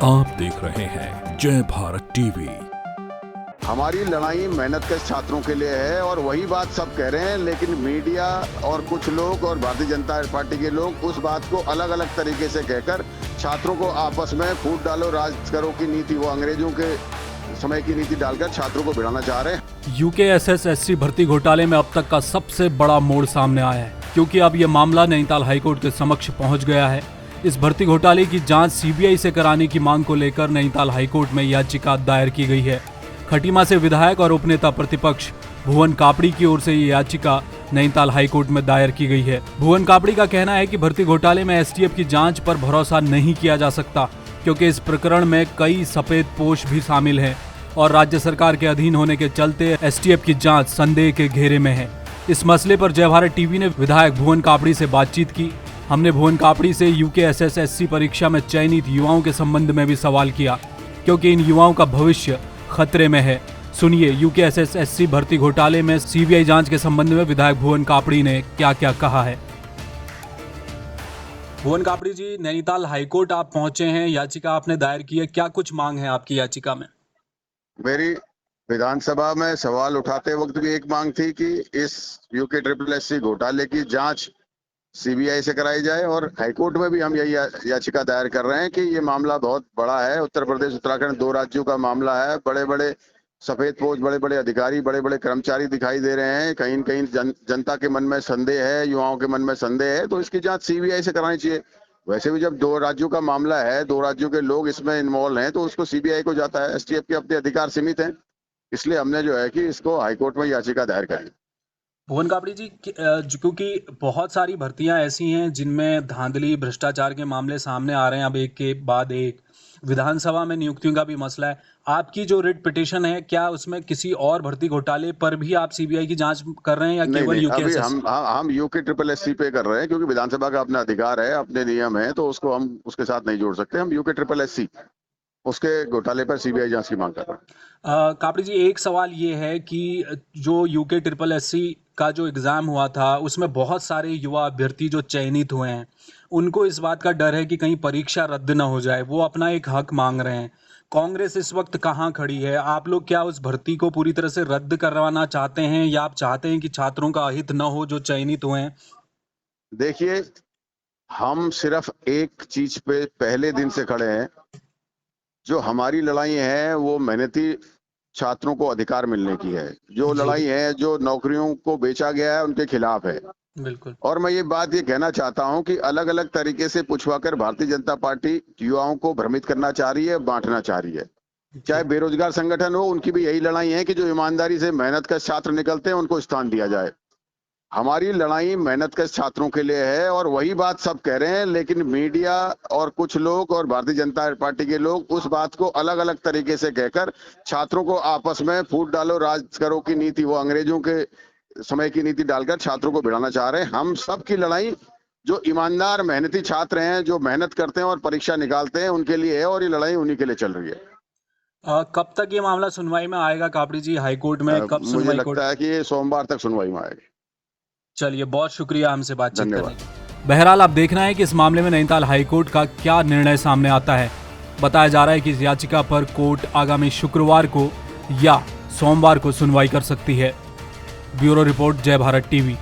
आप देख रहे हैं जय भारत टीवी। हमारी लड़ाई मेहनत के छात्रों के लिए है और वही बात सब कह रहे हैं, लेकिन मीडिया और कुछ लोग और भारतीय जनता पार्टी के लोग उस बात को अलग अलग तरीके से कहकर छात्रों को आपस में फूट डालो राज करो की नीति, वो अंग्रेजों के समय की नीति डालकर छात्रों को भिड़ाना चाह रहे हैं। यूकेएसएस-एससी भर्ती घोटाले में अब तक का सबसे बड़ा मोड़ सामने आया है, क्योंकि अब यह मामला नैनीताल हाईकोर्ट के समक्ष पहुंच गया है। इस भर्ती घोटाले की जांच सीबीआई से कराने की मांग को लेकर नैनीताल हाईकोर्ट में याचिका दायर की गई है। खटीमा से विधायक और उपनेता प्रतिपक्ष भुवन कापड़ी की ओर से ये याचिका नैनीताल हाईकोर्ट में दायर की गई है। भुवन कापड़ी का कहना है कि भर्ती घोटाले में एसटीएफ की जांच पर भरोसा नहीं किया जा सकता, क्योंकि इस प्रकरण में कई सफेद पोश भी शामिल हैं और राज्य सरकार के अधीन होने के चलते एसटीएफ की जांच संदेह के घेरे में है। इस मसले पर जय भारत टीवी ने विधायक भुवन कापड़ी से बातचीत की। हमने भुवन कापड़ी से यूकेएसएस-एससी परीक्षा में चयनित युवाओं के संबंध में भी सवाल किया, क्योंकि इन युवाओं का भविष्य खतरे में है। सुनिए यूकेएसएस-एससी भर्ती घोटाले में सीबीआई जांच के संबंध में विधायक भुवन कापड़ी ने क्या क्या कहा है। भुवन कापड़ी जी, नैनीताल हाईकोर्ट आप पहुंचे हैं, याचिका आपने दायर की है, क्या कुछ मांग है आपकी याचिका में? मेरी विधानसभा में सवाल उठाते वक्त भी एक मांग थी कि इस यूके-SSS घोटाले की जांच सीबीआई से कराई जाए, और हाईकोर्ट में भी हम यही याचिका दायर कर रहे हैं कि ये मामला बहुत बड़ा है। उत्तर प्रदेश उत्तराखंड दो राज्यों का मामला है। बड़े बड़े सफेद पोश, बड़े बड़े अधिकारी, बड़े बड़े कर्मचारी दिखाई दे रहे हैं। कहीं न कहीं जनता के मन में संदेह है, युवाओं के मन में संदेह है, तो इसकी जांच सीबीआई से करानी चाहिए। वैसे भी जब दो राज्यों का मामला है, दो राज्यों के लोग इसमें इन्वॉल्व हैं, तो उसको सीबीआई को जाता है। एसटीएफ के अपने अधिकार सीमित हैं, इसलिए हमने जो है कि इसको हाईकोर्ट में याचिका दायर करी। भुवन कापड़ी जी, क्योंकि बहुत सारी भर्तियां ऐसी हैं जिनमें धांधली भ्रष्टाचार के मामले सामने आ रहे हैं, अब एक के बाद एक। विधानसभा में नियुक्तियों का भी मसला है। आपकी जो रिट पिटीशन है, क्या उसमें किसी और भर्ती घोटाले पर भी आप सीबीआई की जांच कर रहे हैं या केवल यूकेएसएस? हम यूके-SSS पे कर रहे हैं, क्योंकि विधानसभा का अपना अधिकार है, अपने नियम है, तो उसको हम उसके साथ नहीं जोड़ सकते। हम यूके-SSS उसके घोटाले पर सीबीआई जांच की मांग कर रहे हैं। कापड़ी जी, एक सवाल ये है कि जो यूके-SSS का जो एग्ज़ाम हुआ था, उसमें बहुत सारे युवा अभ्यर्थी जो चयनित हुए हैं, उनको इस बात का डर है कि कहीं परीक्षा रद्द ना हो जाए। वो अपना एक हक मांग रहे हैं। कांग्रेस इस वक्त कहाँ खड़ी है? आप लोग क्या उस भर्ती को पूरी तरह से रद्द करवाना चाहते हैं, या आप चाहते हैं कि छात्रों का अहित न हो जो चयनित हुए हैं? देखिए, हम सिर्फ एक चीज पे पहले दिन से खड़े हैं। जो हमारी लड़ाई है वो मेहनती छात्रों को अधिकार मिलने की है। जो लड़ाई है, जो नौकरियों को बेचा गया है, उनके खिलाफ है। बिल्कुल। और मैं ये बात ये कहना चाहता हूं कि अलग अलग तरीके से पुछवाकर भारतीय जनता पार्टी युवाओं को भ्रमित करना चाह रही है, बांटना चाह रही है। चाहे बेरोजगार संगठन हो, उनकी भी यही लड़ाई है कि जो ईमानदारी से मेहनत का छात्र निकलते हैं उनको स्थान दिया जाए। हमारी लड़ाई मेहनत के छात्रों के लिए है और वही बात सब कह रहे हैं, लेकिन मीडिया और कुछ लोग और भारतीय जनता पार्टी के लोग उस बात को अलग अलग तरीके से कहकर छात्रों को आपस में फूट डालो राज करो की नीति, वो अंग्रेजों के समय की नीति डालकर छात्रों को भिड़ाना चाह रहे हैं। हम सब की लड़ाई जो ईमानदार मेहनती छात्र हैं, जो मेहनत करते हैं और परीक्षा निकालते हैं, उनके लिए है, और ये लड़ाई उन्हीं के लिए चल रही है। कब तक ये मामला सुनवाई में आएगा कापड़ी जी? हाईकोर्ट में कब मुझे सुनवाई? लगता है कि ये सोमवार तक सुनवाई में आएगी। चलिए, बहुत शुक्रिया हमसे बातचीत करने के लिए। बहरहाल, अब देखना है कि इस मामले में नैनीताल हाईकोर्ट का क्या निर्णय सामने आता है। बताया जा रहा है कि इस याचिका पर कोर्ट आगामी शुक्रवार को या सोमवार को सुनवाई कर सकती है। ब्यूरो रिपोर्ट, जय भारत टीवी।